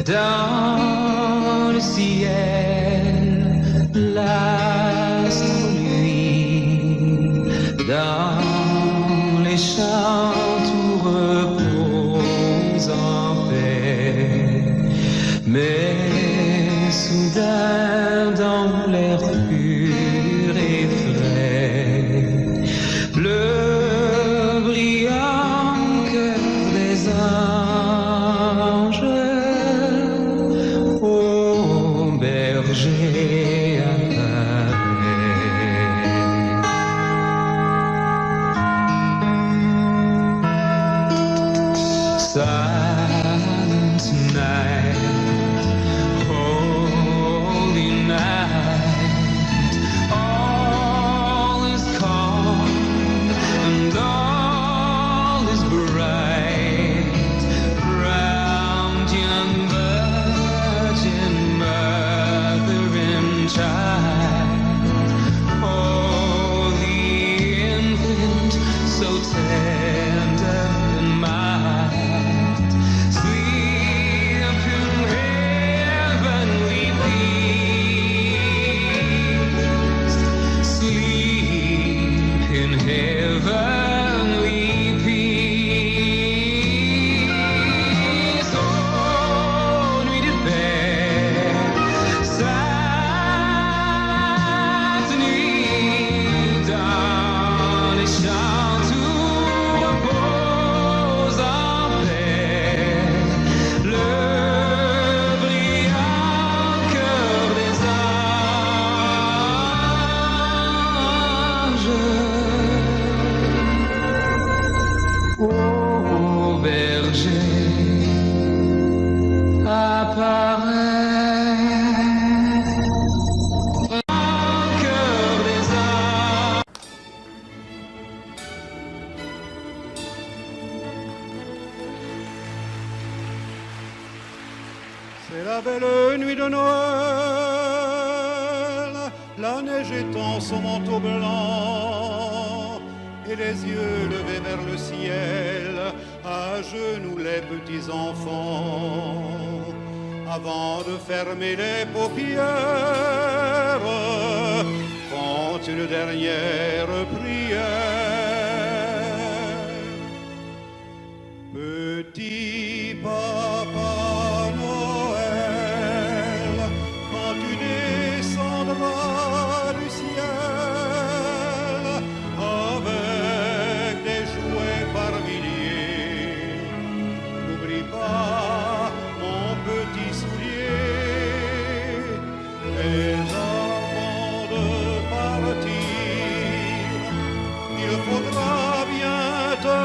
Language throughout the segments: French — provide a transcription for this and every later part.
Dans le ciel, l'astre luit, dans les champs tout repose en paix. Mais soudain dans l'air pur et frais, le brillant cœur des anges au berger apparaît. Silent night, holy night, all is calm and all is bright round young virgin mother and child. Holy infant, so tender and mild, sleep in heavenly peace, sleep in heavenly peace. Oh, nuit de paix, sainte nuit, dans les champs tout repose en paix. Le brillant cœur des anges au berger apparaît. Cœur des anges. C'est la belle nuit de Noël, la neige étend son manteau blanc, et les yeux levés vers le ciel, à genoux les petits enfants, avant de fermer les paupières, font une dernière prière. Petit papa Noël, quand tu descendras du ciel avec des jouets par milliers, n'oublie pas mon petit soulier. Mais avant de partir, il faudra bien te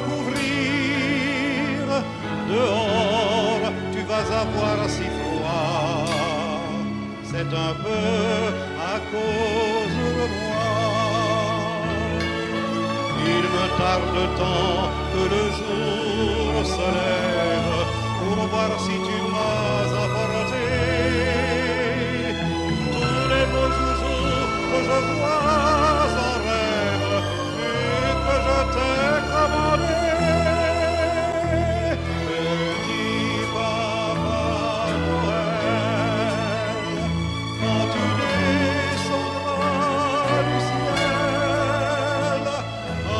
couvrir. Dehors, tu vas avoir si froid, c'est un peu à cause de moi. Il me tarde tant que le jour se lève pour voir si tu m'as apporté tous les beaux joujoux que je vois en rêve et que je t'ai commandé. Petit papa Noël, quand tu descendras du ciel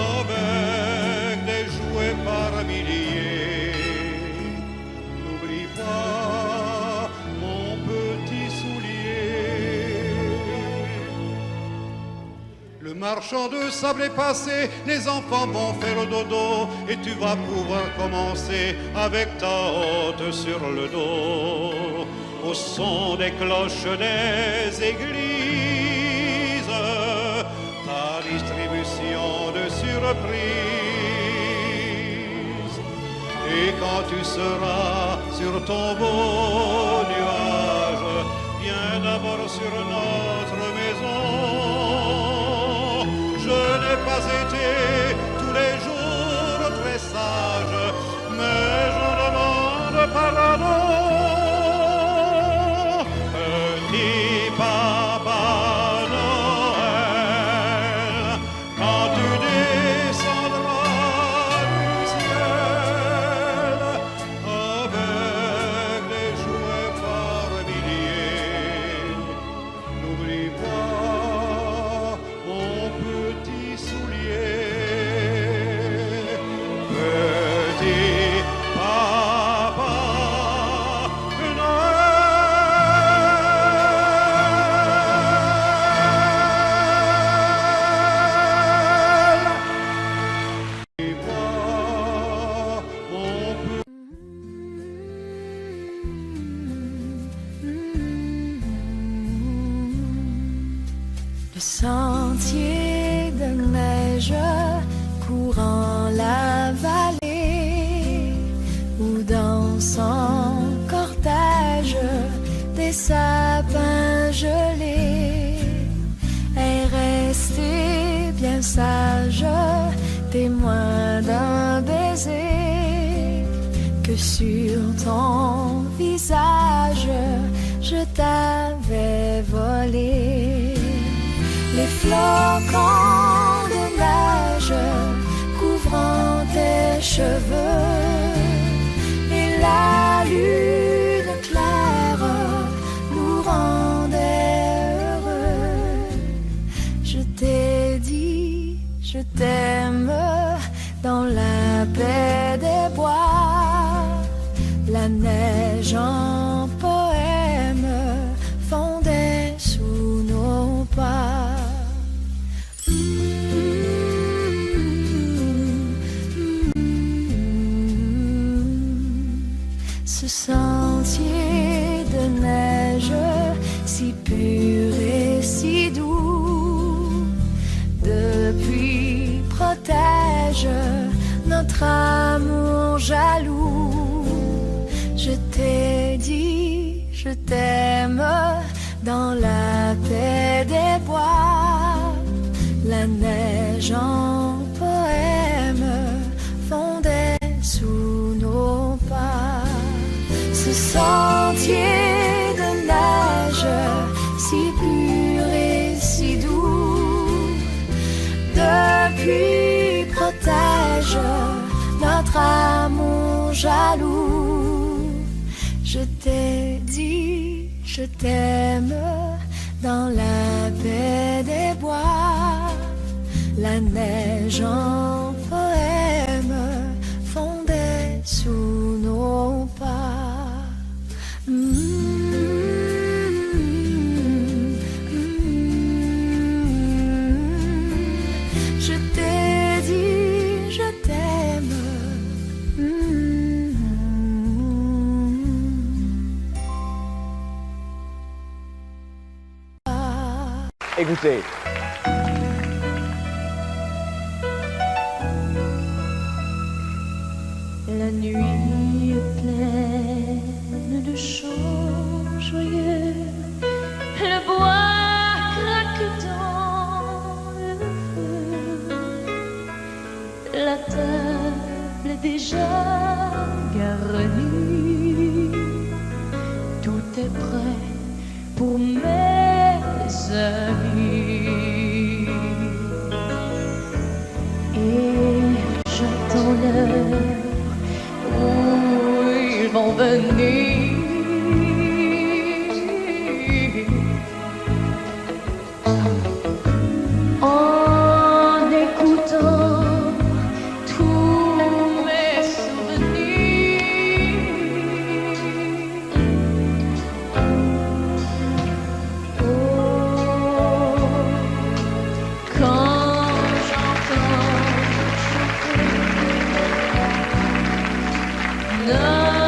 avec des jouets par milliers, n'oublie pas mon petit soulier. Le marchand de sable est passé, les enfants vont faire dodo, et tu vas pouvoir commencer avec ta hôte sur le dos, au son des cloches des églises, ta distribution de surprise. Et quand tu seras sur ton beau nuage, viens d'abord sur notre maison. Je n'ai pas été tous les jours très sage, mais j'en demande pardon. Petit papa Noël, quand tu descendras du ciel avec des sentier de neige courant la vallée où dans son cortège des sapins gelés est resté bien sage, témoin d'un baiser que sur ton visage je t'avais volé. Les flocons de neige couvrant tes cheveux et la lune claire nous rendait heureux. Je t'ai dit, je t'aime dans la paix des bois, la neige en poème fondait sous nos pas. Ce sentier de neige si pur et si doux, depuis protège notre amour jaloux. Je t'ai dit, je t'aime dans la paix des bois, la neige en poème fondait sous nos pas. Ce sentier de neige si pur et si doux, depuis protège notre amour jaloux. Je t'ai dit, je t'aime dans la paix des bois, la neige en poème fondait sous nos pas. Je t'ai dit, je t'aime. Écoutez. La nuit est pleine de chants joyeux, le bois craque dans le feu, la table est déjà garnie, tout est prêt pour mes amis. Et j'attends l'heure où ils vont venir. En écoutant tous mes souvenirs. Oh, quand j'entends chanter Noël.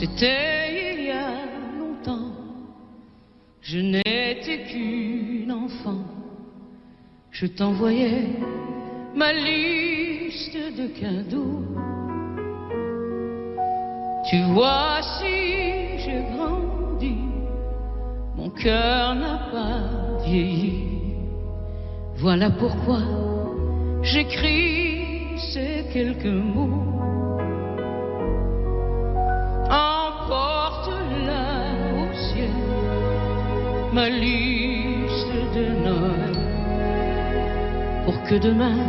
C'était il y a longtemps, je n'étais qu'une enfant. Je t'envoyais ma liste de cadeaux. Tu vois, si j'ai grandi, mon cœur n'a pas vieilli. Voilà pourquoi j'écris ces quelques mots. Emporte-la au ciel, ma liste de Noël, pour que demain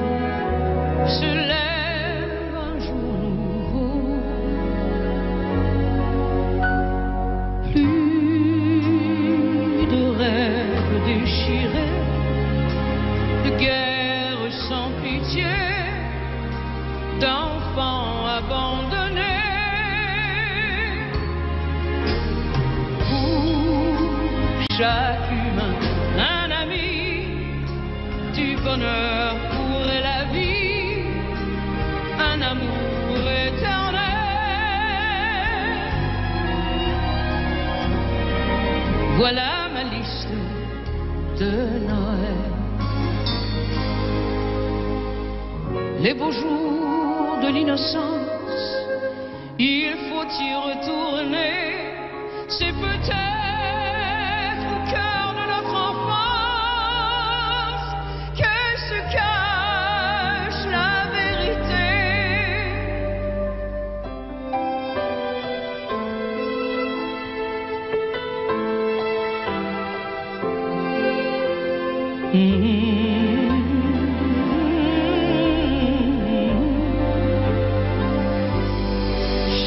se lève un jour nouveau. Plus de rêves déchirés, de guerre sans pitié, d'enfants abandonnés. Chaque humain, un ami, du bonheur pour la vie, un amour éternel. Voilà ma liste de Noël. Les beaux jours de l'innocence, il faut y retourner. C'est peut-être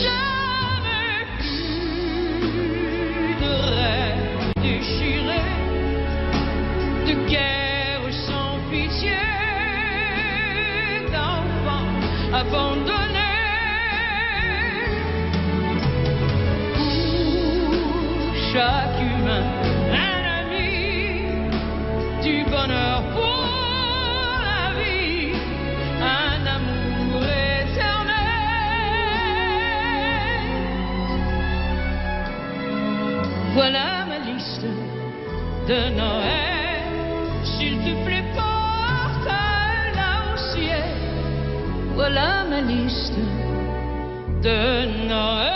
jamais plus de rêves déchirés, de guerre sans pitié, d'enfants abandonnés. Pour chaque humain, un ami, du bonheur pour la vie, un amour éternel. Voilà ma liste de Noël. S'il te plaît, porte-la au ciel. Voilà ma liste de Noël.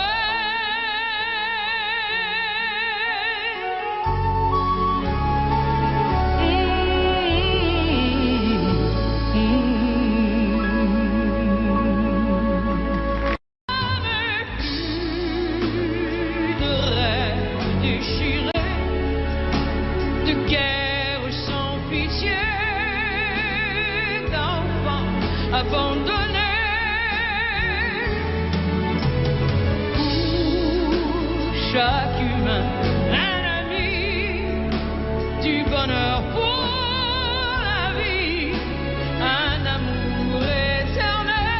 Abandonné pour chaque humain, un ami, du bonheur pour la vie, un amour éternel.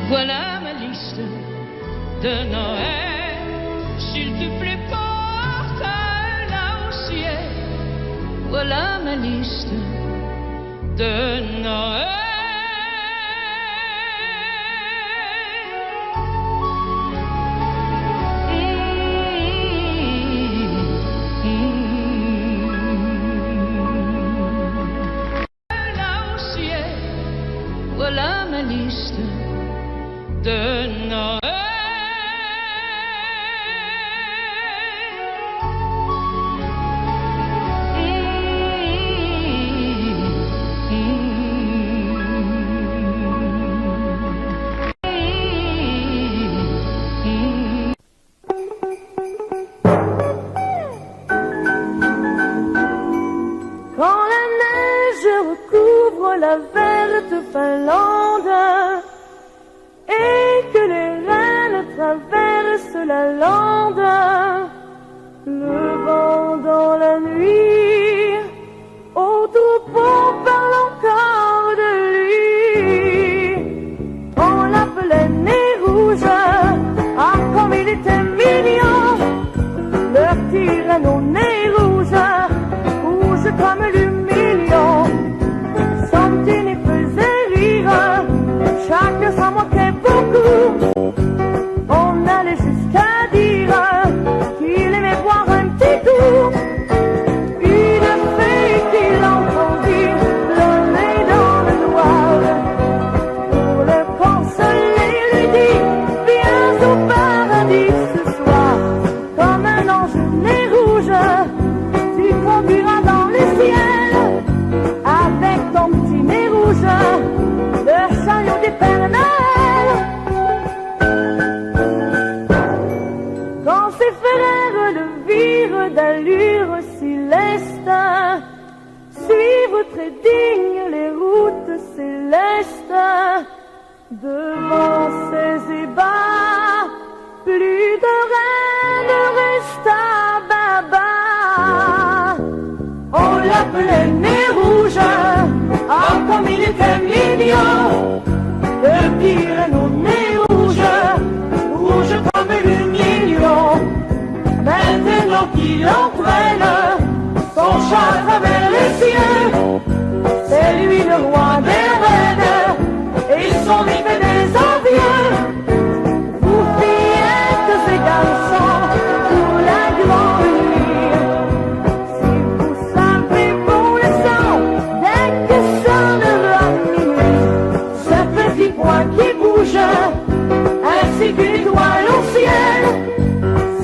Voilà ma liste de Noël. S'il te plaît, porte-la au ciel. Voilà ma liste de Noël. Là au ciel, voilà ma liste de Noël. Quand la neige recouvre la verte Finlande et que les reines traversent la lande, le vent dans la nuit, au troupeau parle encore de lui. On l'appelait Nez Rouge, ah comme il était mignon, leur tyranne au nez rouge, rouge comme l'humilion. Son petit nez faisait rire chaque très dignes les routes célestes. Devant ces ébats, plus de reine resta Baba. On l'appelait nez rouge, ah comme il était mignon. Le pire nos nez rouge, rouge comme le mignon. Maintenant qu'il entraîne son chat à travers les cieux, c'est lui le roi des reines et son livre des envieux. Vous fillettes et garçons, pour la grande nuit, si vous savez pour le sang, dès que sonnera minuit, ce petit point qui bouge, ainsi qu'une étoile au ciel,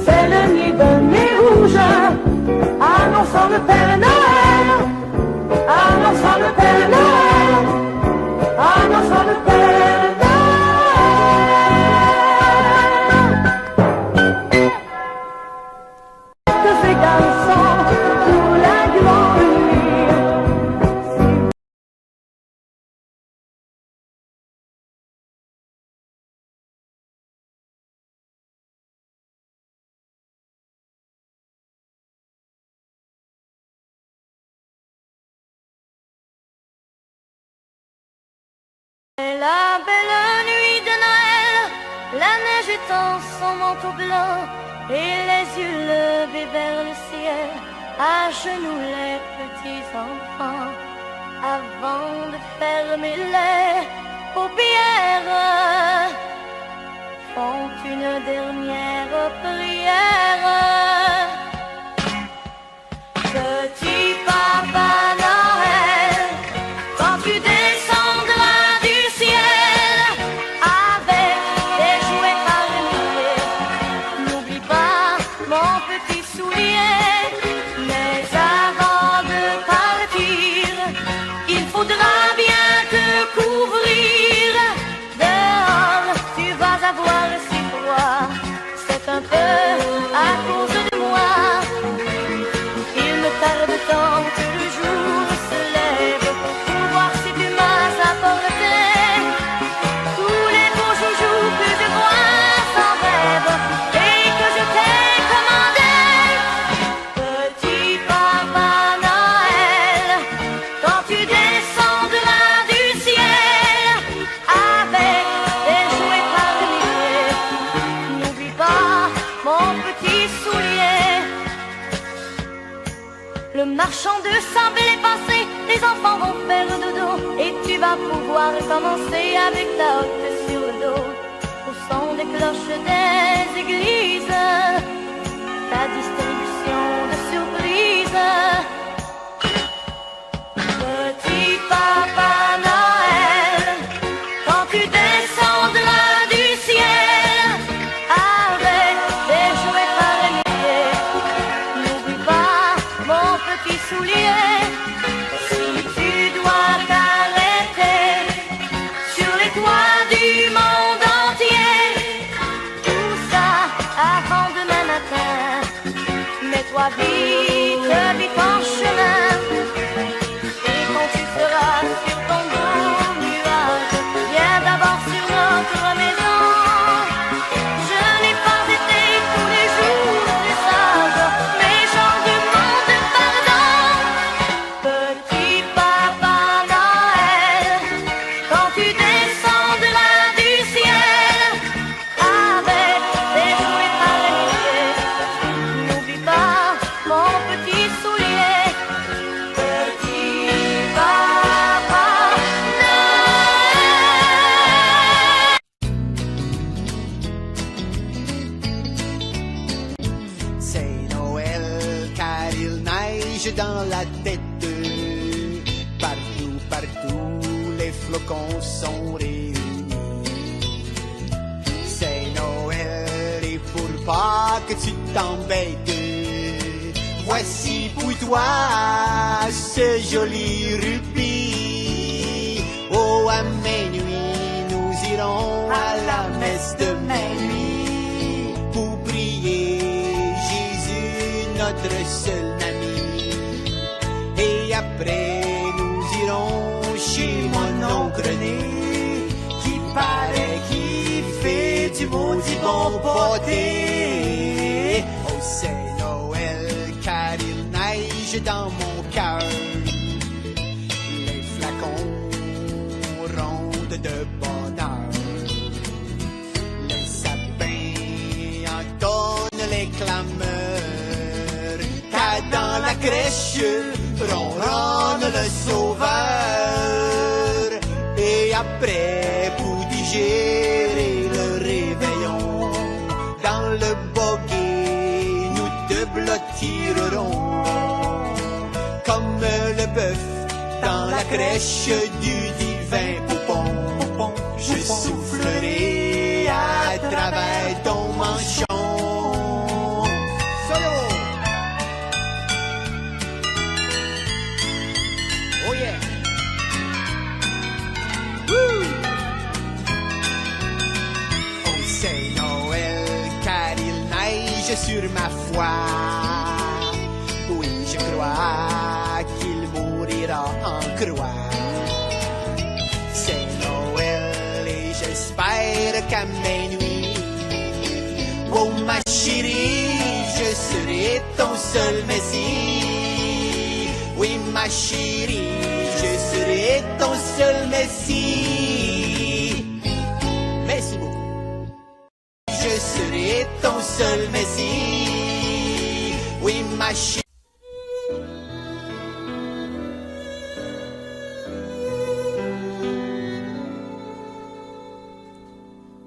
c'est le nid d'un nez rouge, annonçant le Père Noël, annonçant le Père Noël, annonçant le Père Noël. Que ces garçons pour la grande nuit. La belle nuit de Noël, la neige étend son manteau blanc et les yeux levés vers le ciel, à genoux les petits enfants, avant de fermer les paupières, font une dernière prière. Petit Papa Noël, quand tu descendras du ciel avec des jouets par milliers, n'oublie pas mon petit soulier. Mais avant de partir, il faudra bien te couvrir. Dehors, tu vas avoir si froid, c'est un peu à cause de moi. Il me tarde tant que le jour se lève pour voir si tu m'as apporté tous les beaux joujoux que je vois sans rêve et que je t'ai commandé. Petit Papa Noël, quand tu descendras du ciel avec des jouets par milliers, n'oublie pas mon petit soulier. Le marchand de sable est passé, les enfants vont faire dodo et tu vas pouvoir commencer avec ta hotte sur le dos. Au son des cloches des églises, ta distribution de surprises. Petit Papa Noël, quand tu descendras du ciel avec des jouets par milliers, n'oublie pas mon petit soulier. Si tu dois t'arrêter sur les toits du monde entier, tout ça avant demain matin, mets-toi vite, vite en chemin. Et quand tu seras sur ton beau nuage, viens d'abord sur notre maison. Je n'ai pas été tous les jours très sage, mais j'en demande pardon. Petit Papa Noël, quand tu descendras du ciel avec des jouets par milliers, n'oublie pas mon petit soulier. Petit Papa Noël. C'est Noël car il neige dans la tête. Partout, partout, les flocons sont réunis. C'est Noël et pour pas que tu t'embêtes, voici pour toi ce joli rubis. Oh, à minuit, nous irons à la messe de minuit pour prier Jésus, notre seul ami. Et après, nous René, qui paraît qu'il fait du maudit bon pâté. Oh, c'est Noël, car il neige dans mon cœur. Les flacons rondent de bonheur. Les sapins entonnent les clameurs. Car dans la crèche, ronronne le sauveur. Et après, pour digérer le réveillon, dans le boguet, nous te blottirons. Comme le bœuf dans la crèche du divin poupon. Je soufflerai à travers ton manchon. Solo! Oh yeah! Woo! Oh, c'est Noël, car il neige sur ma foi. Oui, je crois qu'il mourira en croix. C'est Noël et j'espère qu'à minuit, oh ma chérie, je serai ton seul messie. Oui, ma chérie, je serai ton seul messie. Merci beaucoup. Je serai ton seul messie. Oui, ma chérie.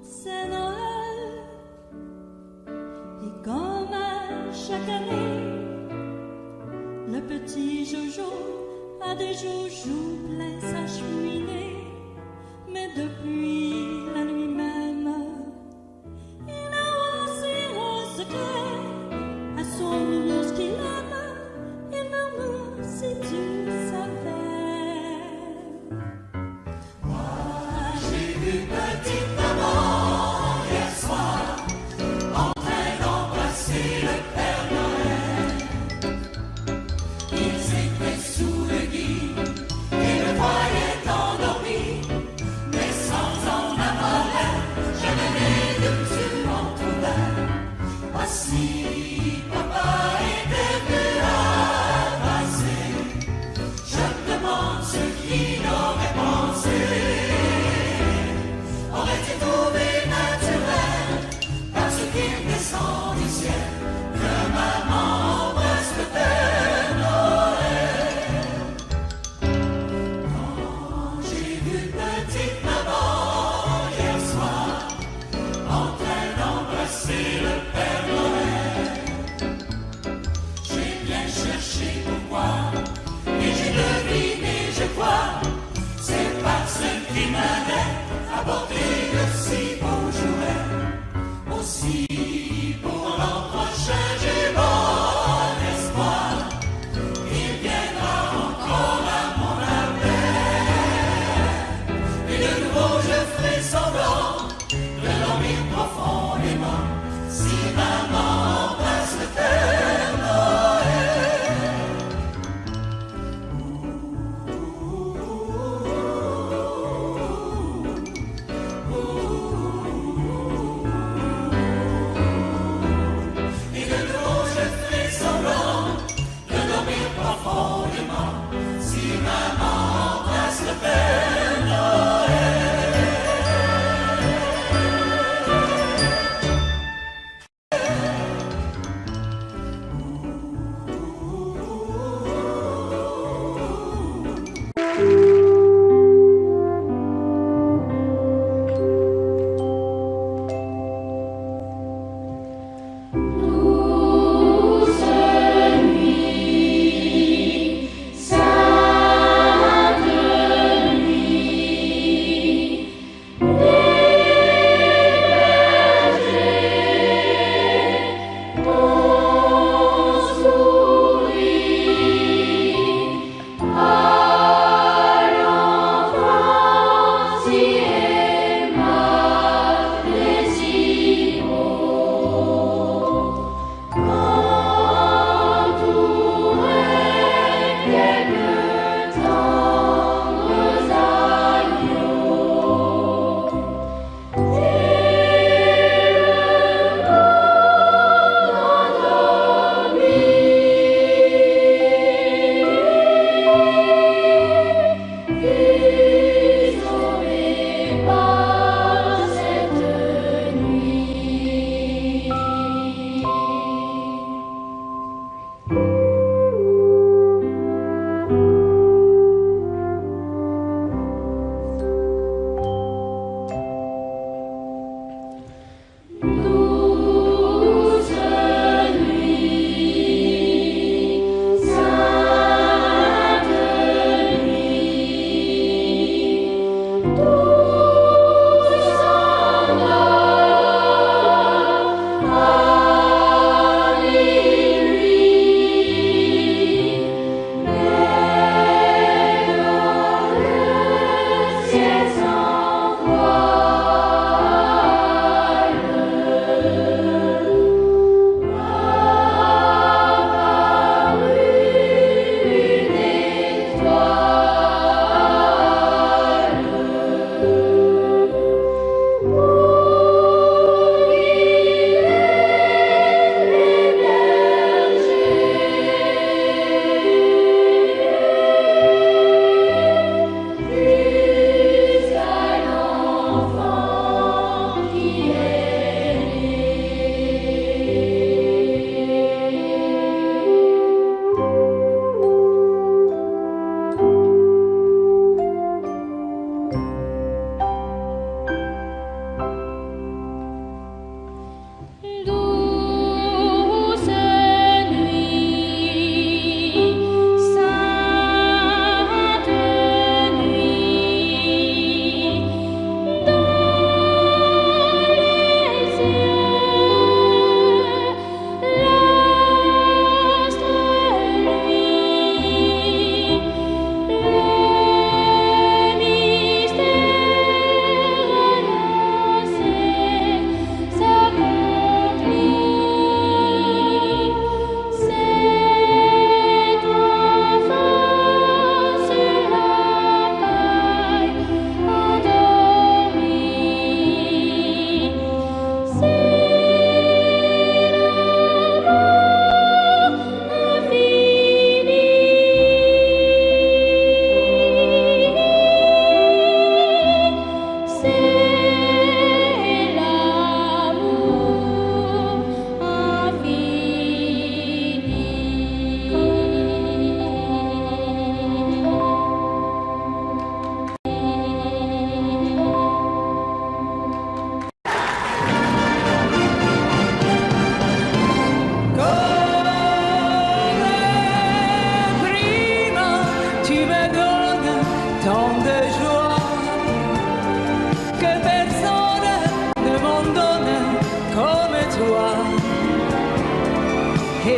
C'est Noël, et comme à chaque année, le petit Jojo a des joujoux plein sa cheminée. Mais depuis la nuit même, il a aussi un secret à son ours qu'il aime. Il murmure si tu savais. Moi, j'ai vu petite maman hier soir en train d'embrasser le Père Noël. Ils étaient sous le gui et le voyaient endormi, mais sans en avoir l'air, jamais les deux se retrouvaient. Voici, papa était venu à passer. Je me demande ce qu'il aurait pensé. Aurait-il trouvé naturel, parce qu'il descend du ciel, que maman embrasse le Père Noël? Quand j'ai vu petite maman hier soir en train d'embrasser le Père Noël, j'ai bien cherché pourquoi, et j'ai deviné, je crois, c'est parce qu'il m'avait apporté de si beaux jouets. Aussi pour l'an prochain j'ai bon espoir, il viendra encore à mon appel. Et de nouveau je ferai semblant de dormir profondément, si maman embrasse le Père Noël.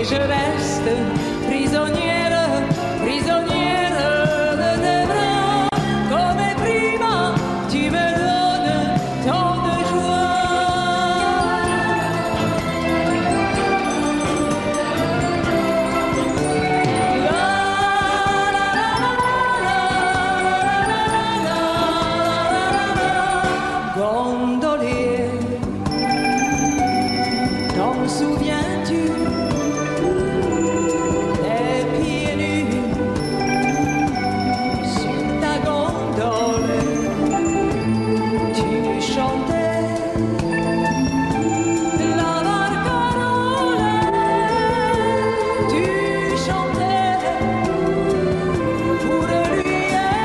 je reste prisonnière, prisonnière de tes bras. Comme prima, tu me donnes tant de gondolier, t'en souviens-tu? Les pieds nus sur ta gondole, tu chantais la barcarolle, tu chantais pour lui et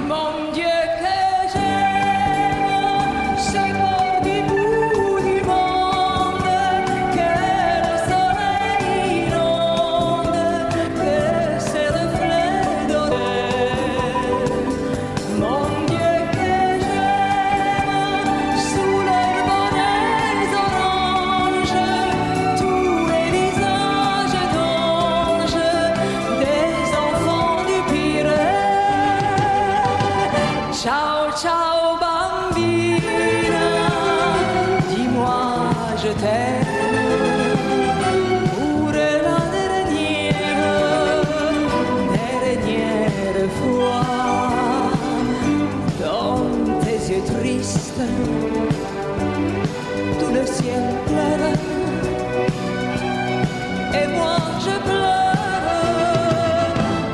mon Dieu que j'aime, c'est beau du bout du monde, que le soleil inonde, que ses reflets dorés. Mon Dieu que j'aime, sous les bonnets oranges, tous les visages d'anges, des enfants du Pirée. Ciao, ciao bambina, dis-moi je t'aime pour la dernière fois. Dans tes yeux tristes, tout le ciel pleure et moi je pleure,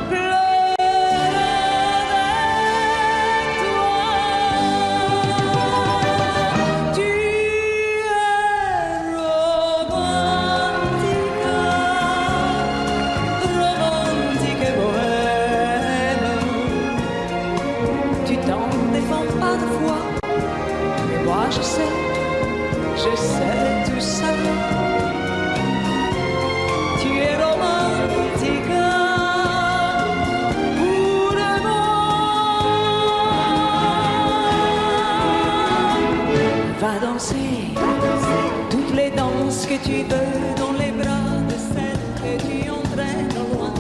pleure avec toi. Tu es romantique, romantique et bohème. Tu t'en défends parfois, mais moi je sais tout ça. Tu es romantique pour moi. Va danser toutes les danses que tu veux dans les bras de celle que tu entraînes au loin.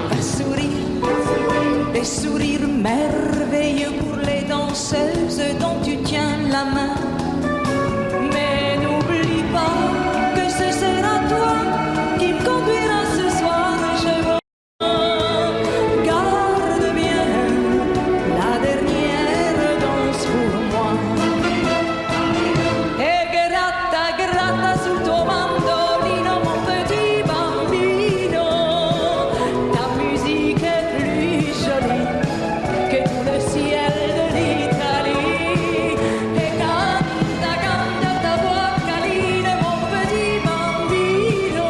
Va sourire des sourires merveilleux pour les danseuses dont tu tiens la main. Mais n'oublie pas que ce sera toi qui me conduira ce soir chez moi. Garde bien la dernière danse pour moi. E gratta, gratta sul tuo mandolino, mon petit bambino. Ta musique est plus jolie que tout le ciel de l'Italie. E canta, canta ta voix câline, mon petit bambino.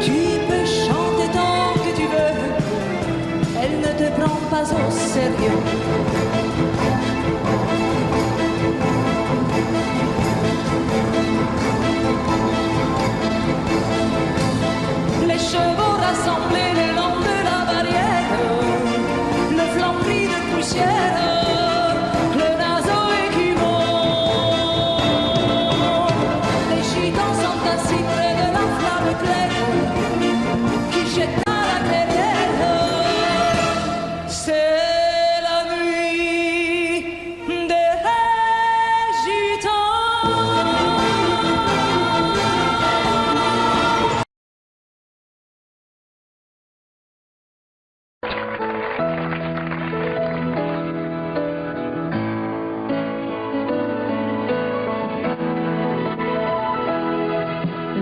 Tu peux chanter tant que tu veux, elle ne te prend pas au sérieux. Les chevaux rassemblés le long de la barrière, le flanc pris de poussière, le naseau écumant. Les gitans sont assis près de la flamme claire qui jette à la clairière. C'est la nuit des gitans.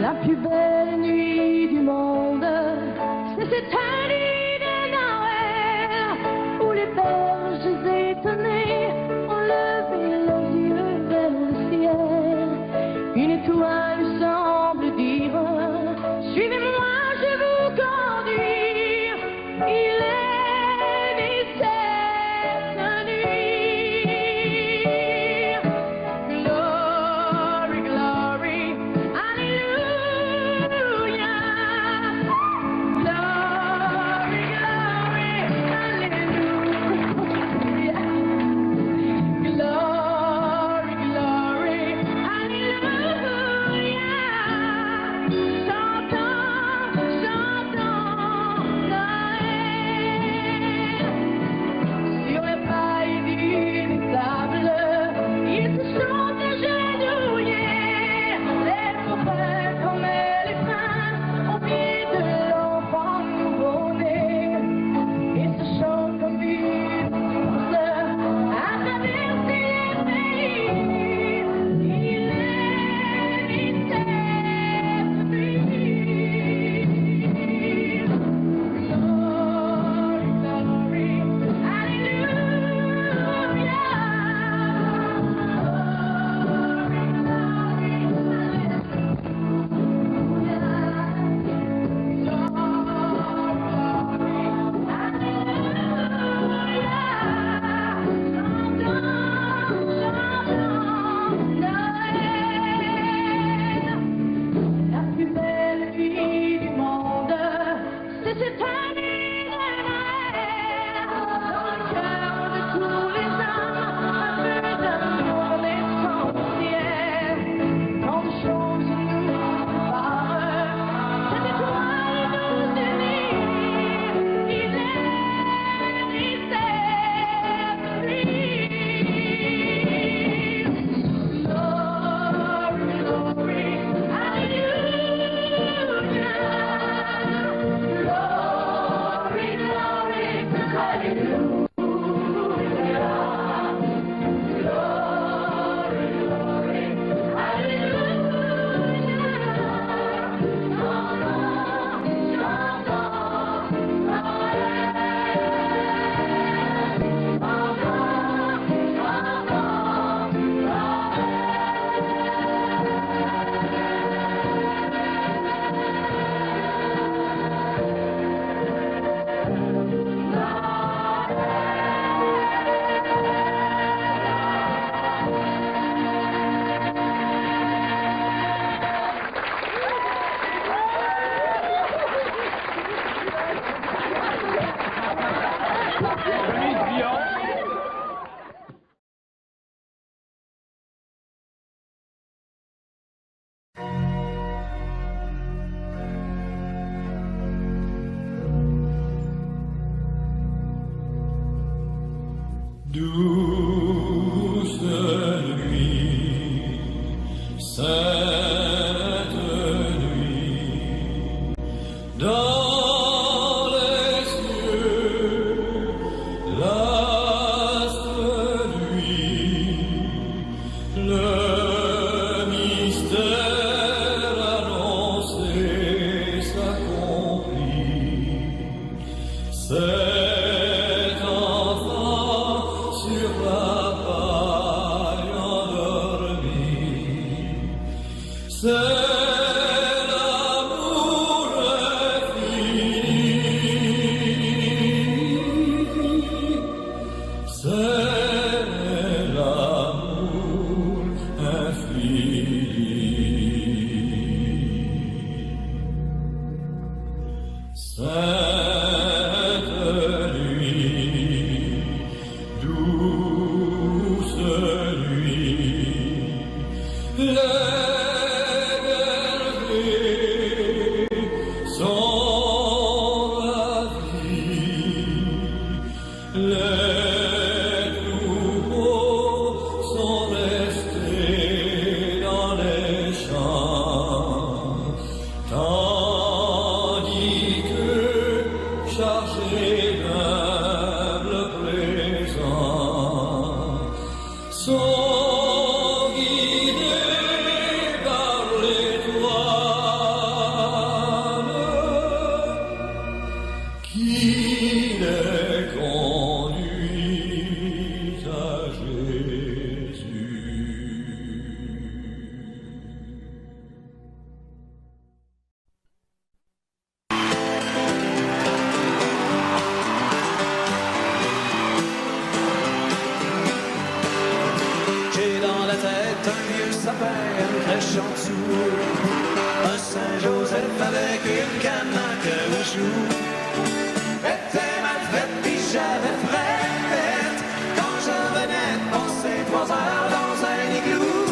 La plus belle nuit du monde, c'est cette nuit de Noël où les berges étonnées ont levé leurs yeux vers le ciel. Une étoile semble dire: suivez-moi, je vous conduire. Il est né cette nuit. Glory, glory, hallelujah. Douce nuit, sainte nuit, dans les cieux, l'astre nuit, le mystère annoncé s'accomplit. Cet enfant sur la paille endormi, c'est l'amour infini, c'est l'amour infini. Sainte nuit, douce nuit, les bergers sont ravis, les troupeaux sont restés dans les champs, tandis que chargés d'humbles présents sont guidés par l'étoile qui les conduit à Jésus. J'ai dans la tête un vieux sapin, une crèche en dessous, un Saint-Joseph avec une canne en caoutchouc. Était mal faite, pis j'avais frette quand je venais de passer 3 heures dans un igloo.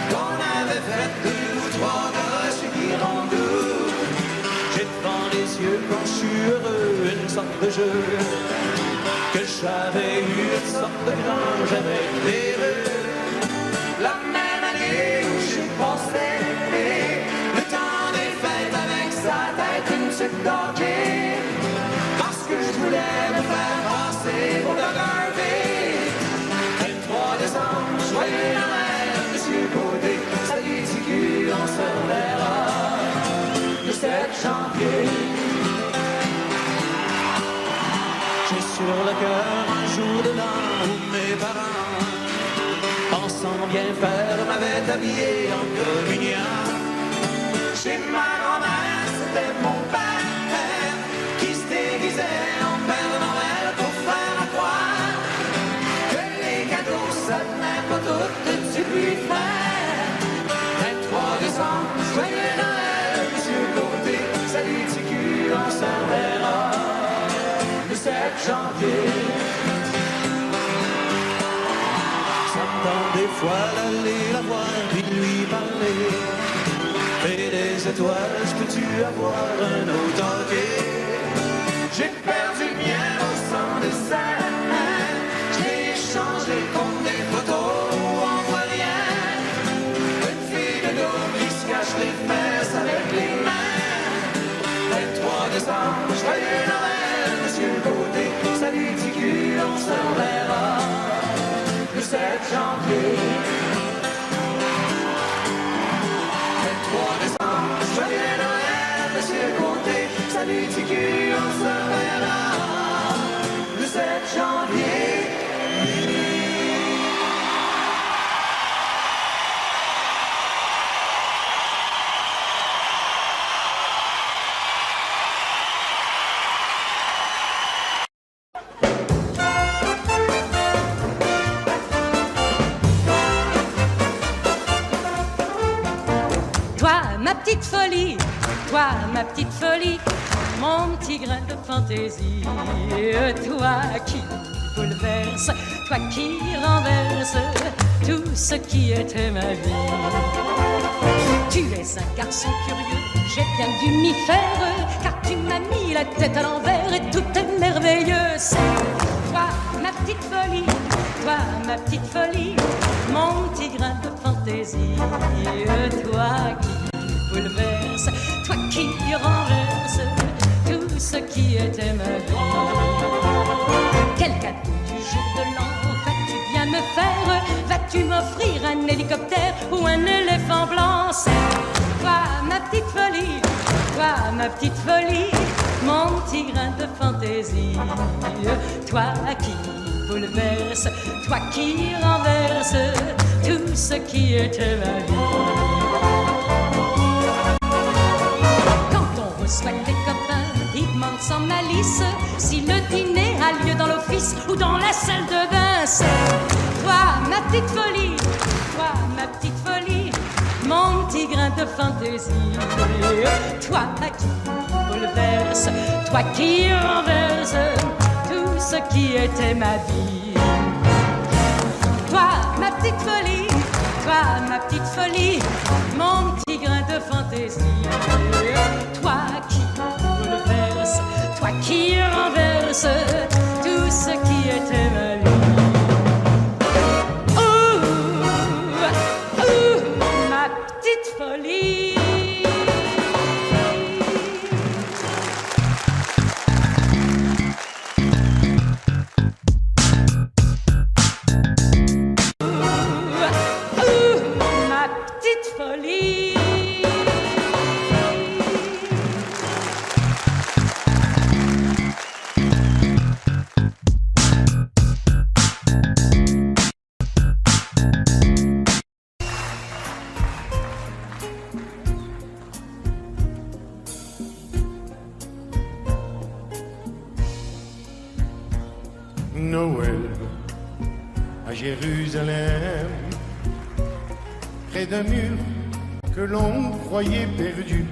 Qu'on avait fait 2 ou 3 gosses qui rondouent. J'ai devant les yeux quand je suis heureux une sorte de jeu, que j'avais eu une sorte de grange avec des rues. La même année où j'ai passé le temps des fêtes avec sa tête une petite doggy, parce que je voulais me faire passer pour le Garvey. 23 décembre, joyeux Noël, Monsieur Côté, salut TQ, on se reverra le 7 janvier. J'ai sur le cœur un jour de l'an où mes parents, pensant bien faire, m'avaient habillé en communion. Chez ma grand-mère, c'était mon père qui se déguisait en Père Noël pour faire à croire que les cadeaux, ça venait pas tout de suite lui faire. 23 décembre, joyeux Noël, Monsieur Côté, salut TQ, on se reverra le 7 janvier. Ça me tente des fois d'aller la voir puis de lui parler. Et des étoiles, je peux-tu avoir un autre hockey? J'ai perdu le mien au sang de sang. Je l'ai échangé contre des photos où on voit rien. Une fille de dos qui se cache les fesses avec les mains. 23 décembre, joyeux Noël, Monsieur Côté, salut TQ, on se reverra le 7 janvier. 23 décembre, joyeux Noël, Monsieur Côté, salut TQ, on se reverra le 7 janvier. Toi, ma petite folie, toi, ma petite folie, mon petit grain de fantaisie. Toi qui bouleverse, toi qui renverse tout ce qui était ma vie. Tu es un garçon curieux, j'ai bien dû m'y faire, car tu m'as mis la tête à l'envers et tout est merveilleux. C'est toi, ma petite folie, toi ma petite folie, mon petit grain de fantaisie, toi qui bouleverse, toi qui renverse tout ce qui était ma vie. Quel cadeau du jour de l'an vas-tu bien me faire? Vas-tu m'offrir un hélicoptère ou un éléphant blanc? C'est toi ma petite folie, toi ma petite folie, mon petit grain de fantaisie, toi qui bouleverse, toi qui renverse tout ce qui était ma vie. Quand on reçoit des copains, ils demandent sans malice si le dîner a lieu dans l'office ou dans la salle de bain. C'est toi ma petite folie, toi ma petite folie, mon petit grain de fantaisie, toi qui bouleverse, toi qui renverse tout ce qui était ma vie. Toi ma petite folie, toi ma petite folie, mon petit grain de fantaisie, toi qui bouleverse, toi qui renverse tout ce qui était ma vie. Ma petite folie. Ma petite folie. Noël à Jérusalem, près d'un mur que l'on croyait perdu.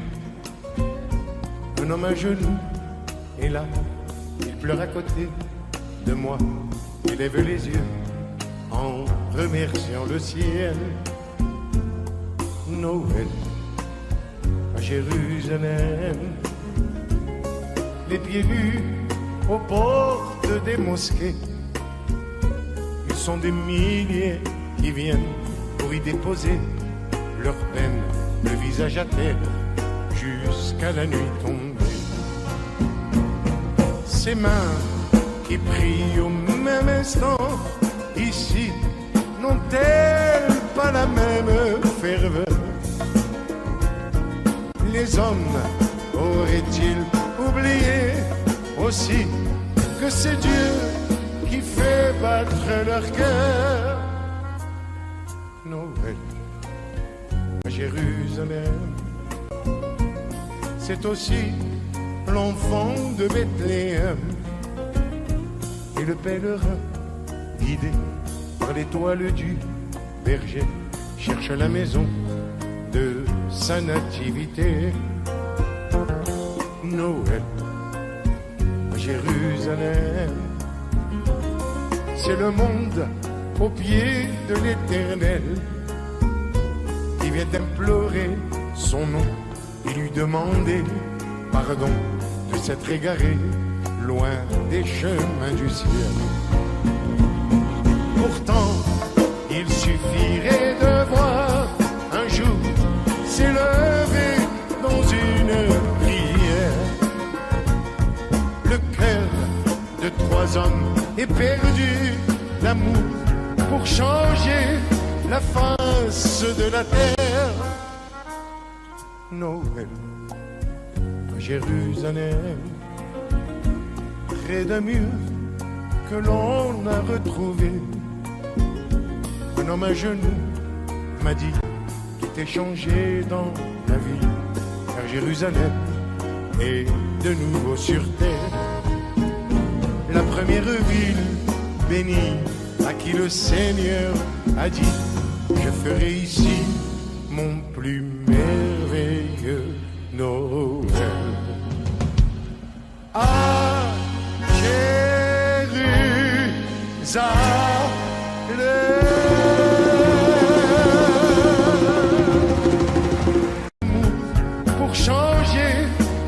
Un homme à genoux est là, il pleure à côté de moi, il lève les yeux en remerciant le ciel. Noël à Jérusalem, les pieds nus aux portes des mosquées, ils sont des milliers qui viennent pour y déposer leur peine, le visage à terre jusqu'à la nuit tombée. Ces mains qui prient au même instant ici n'ont-elles pas la même ferveur? Les hommes auraient-ils oublié aussi que c'est Dieu qui fait battre leur cœur? Noël à Jérusalem, c'est aussi l'enfant de Bethléem et le pèlerin guidé par l'étoile du berger cherche la maison de sa nativité. Noël à Jérusalem, c'est le monde au pied de l'Éternel qui vient implorer son nom et lui demander pardon de s'être égaré loin des chemins du ciel. Pourtant, il suffirait de voir un jour s'élever dans une prière. Le cœur de trois hommes est perdu d'amour pour changer la face de la terre. Noël à Jérusalem, près d'un mur que l'on a retrouvé, un homme à genoux m'a dit qu'il était changé dans la vie, car Jérusalem est de nouveau sur terre, la première ville bénie à qui le Seigneur a dit: je ferai ici mon plus merveilleux Noël. À pour changer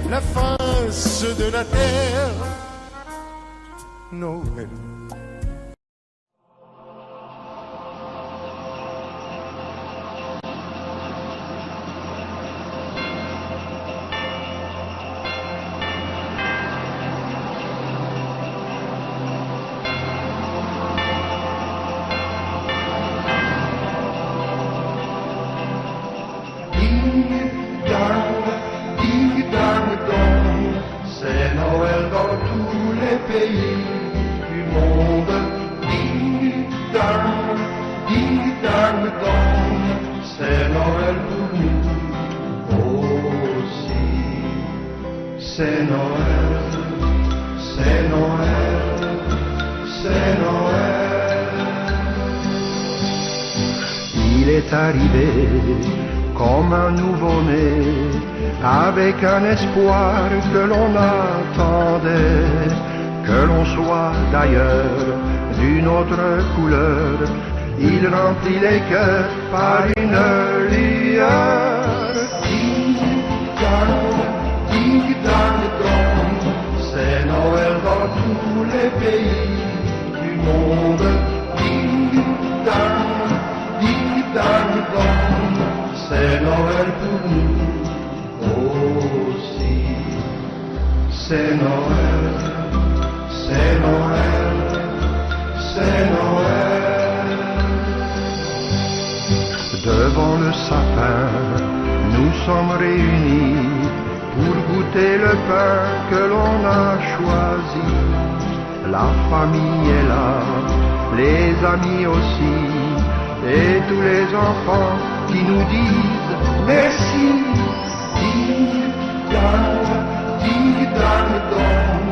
la face de la terre. Noël C'est Noël, c'est Noël, c'est Noël. Il est arrivé comme un nouveau-né, avec un espoir que l'on attendait, que l'on soit d'ailleurs d'une autre couleur. Il remplit les cœurs par une lueur. Ding dang dong, c'est Noël dans tous les pays du monde. Ding dang dong, c'est Noël pour nous aussi. C'est Noël, c'est Noël, c'est Noël. Devant le sapin, nous sommes réunis pour goûter le pain que l'on a choisi. La famille est là, les amis aussi, et tous les enfants qui nous disent merci. Ding dang dong,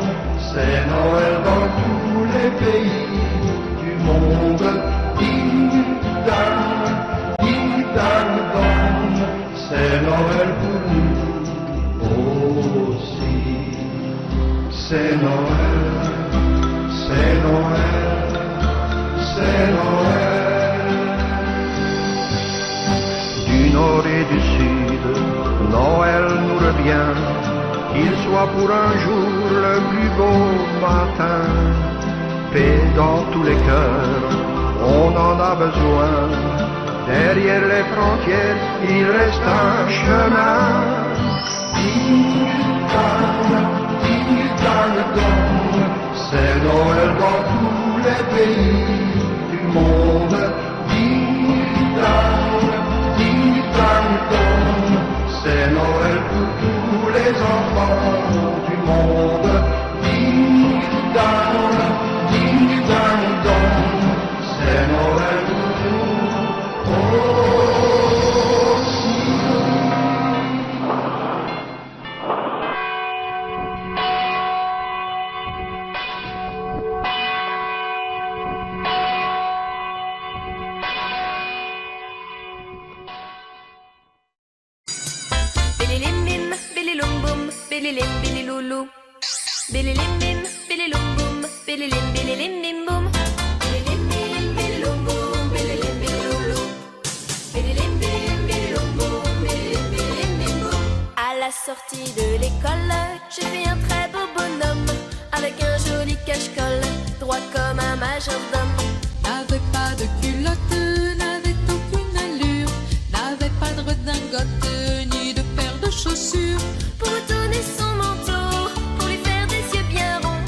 c'est Noël dans tous les pays du monde. Ding dang dong, c'est Noël pour nous aussi. C'est Noël, c'est Noël, c'est Noël. Du nord et du sud, Noël nous revient, qu'il soit pour un jour le plus beau matin. Paix dans tous les cœurs, on en a besoin. Derrière les frontières, il reste un chemin. Ding dang dong, c'est Noël dans tous les pays du monde. Ding dang dong, c'est Noël pour tous les enfants du monde. Ding dang dong, c'est Noël pour nous aussi. Billy lim bim, Billy lum bum, Billy lim Billy lulu. Billy lim bim, Billy lum bum, Billy lim bim bum. Billy lim bim, Billy lum bum, Billy lim Billy lulu. Billy lim bim, Billy lum bum, Billy lim bim bum. À la sortie de l'école, j'ai fait un très beau bonhomme avec un joli cache-colle, droit comme un majordome. N'avait pas de culotte, n'avait aucune allure, n'avait pas de redingote, ni de paire de chaussures. Pour retourner son manteau, pour lui faire des yeux bien ronds,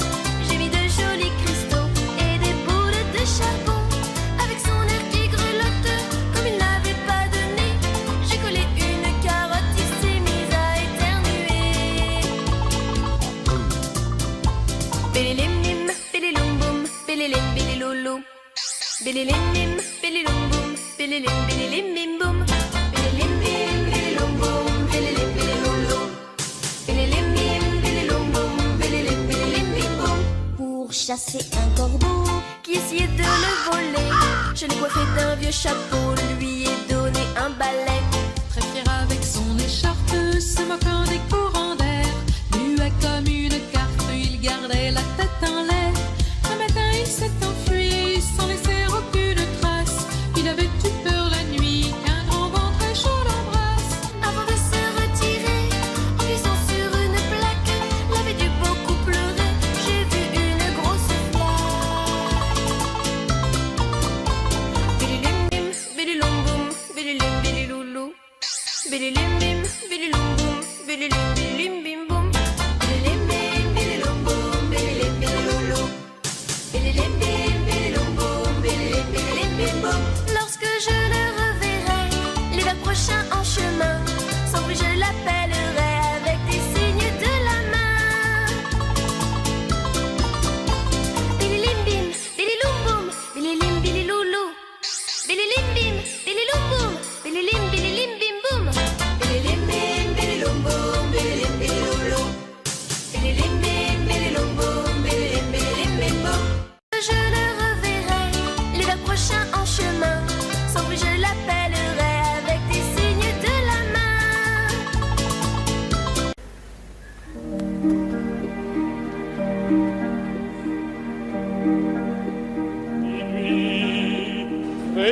j'ai mis de jolis cristaux et des boules de charbon. Avec son air qui grelotte, comme il n'avait pas de nez, j'ai collé une carotte, il s'est mis à éternuer. Billy lim lim, Billy lum bum, Billy lim Billy loulou. Billy lim lim, Billy lum bum, Billy lim bim bum. Billy lim bim, Billy lum bum, Billy lim Billy loulou. Billy lim bim, Billy lum bum, Billy lim bim bum. Pour chasser un corbeau qui essayait de le voler, je l'ai coiffé d'un vieux chapeau, lui ai donné un balai. Très fier avec son écharpe, se moquant des courants d'air, muet comme une carte, il gardait la tête en l'air. Un matin il s'est enfui sans laisser aucune trace. Il avait eu peur la nuit qu'un grand vent très chaud l'embrasse. Avant de se retirer, en glissant sur une plaque, l'avait dû beaucoup pleurer, j'ai vu une grosse flaque. Billy lim bim, Billy lum bum, Billy lim Billy loulou.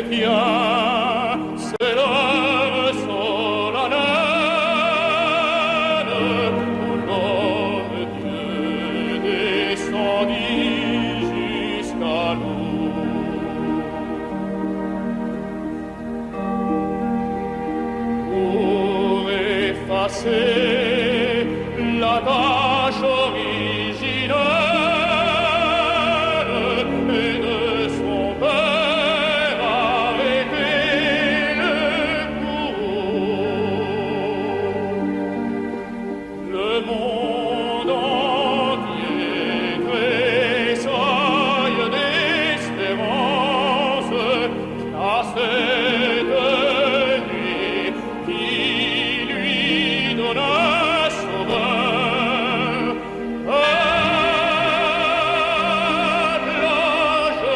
bien, c'est l'heure solennelle où l'homme Dieu descendit jusqu'à nous. Pour effacer la tâche originelle et de son père arrêter le courroux. Le monde entier tressaille d'espérance à cette nuit qui lui donne un sauveur. À la genoux,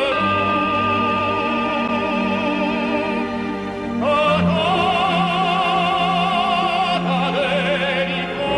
attends ta délivrance.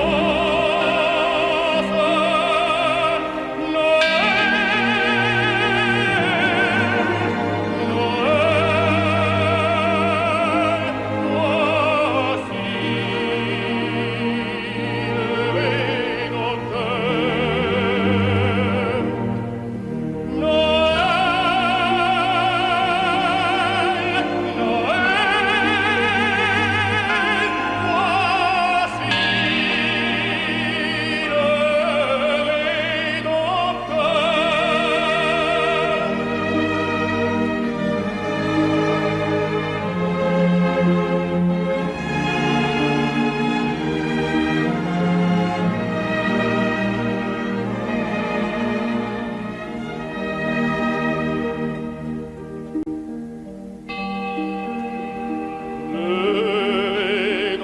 Le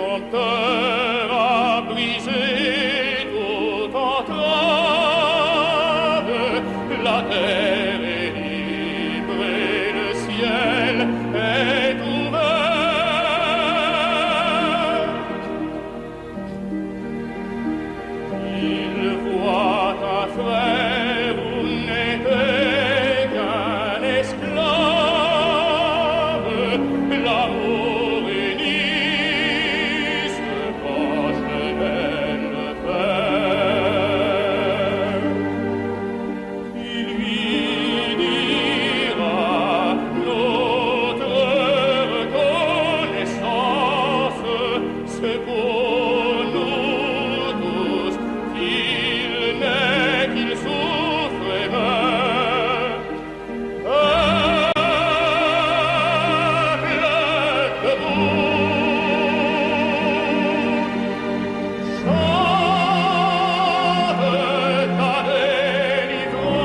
Rédempteur a brisé toute entrave, la terre est libre et le ciel est ouvert. Il voit un frère où n'était qu'un esclave, l'amour uni se penche vers le Père. Il lui dira notre reconnaissance, c'est pour nous tous qu'il naît, qu'il souffre et meurt. Peuple debout, chante ta délivrance.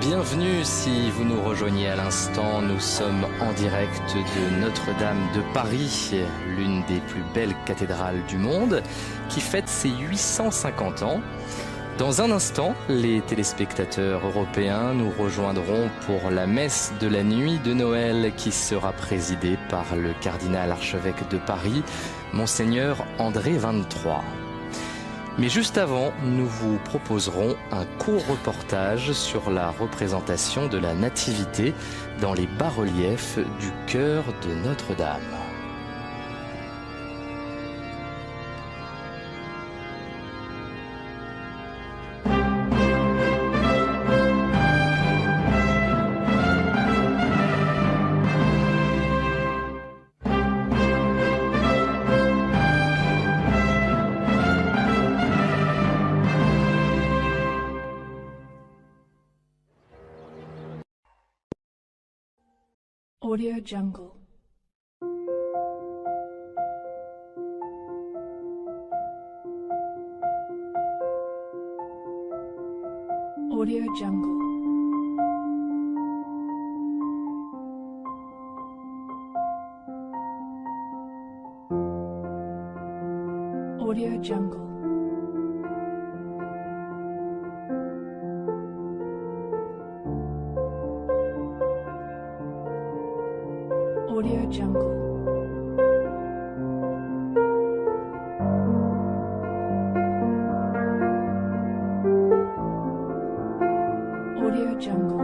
Bienvenue si vous nous rejoignez à l'instant, nous sommes en direct de Notre-Dame de Paris, l'une des plus belles cathédrales du monde, qui fête ses 850 ans. Dans un instant, les téléspectateurs européens nous rejoindront pour la messe de la nuit de Noël qui sera présidée par le cardinal archevêque de Paris, Monseigneur André XXIII. Mais juste avant, nous vous proposerons un court reportage sur la représentation de la Nativité dans les bas-reliefs du chœur de Notre-Dame. Audio Jungle. Audio Jungle. Audio Jungle. Audio Jungle. Audio Jungle.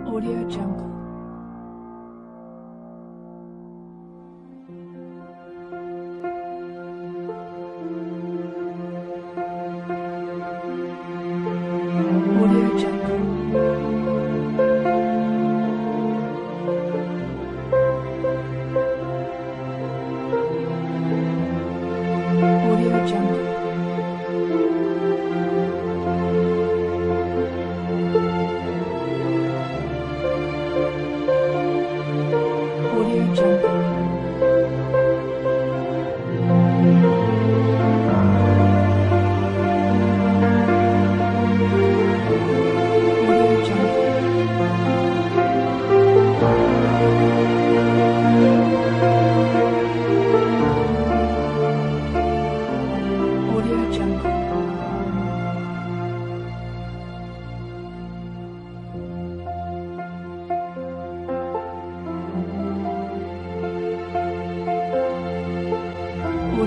Audio Jungle. Audio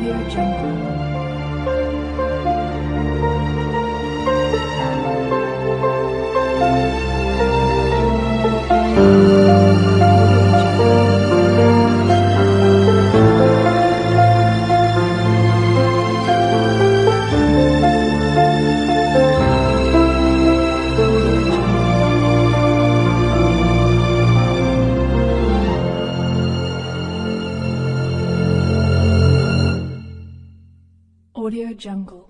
Audio Jungle. Audio Jungle.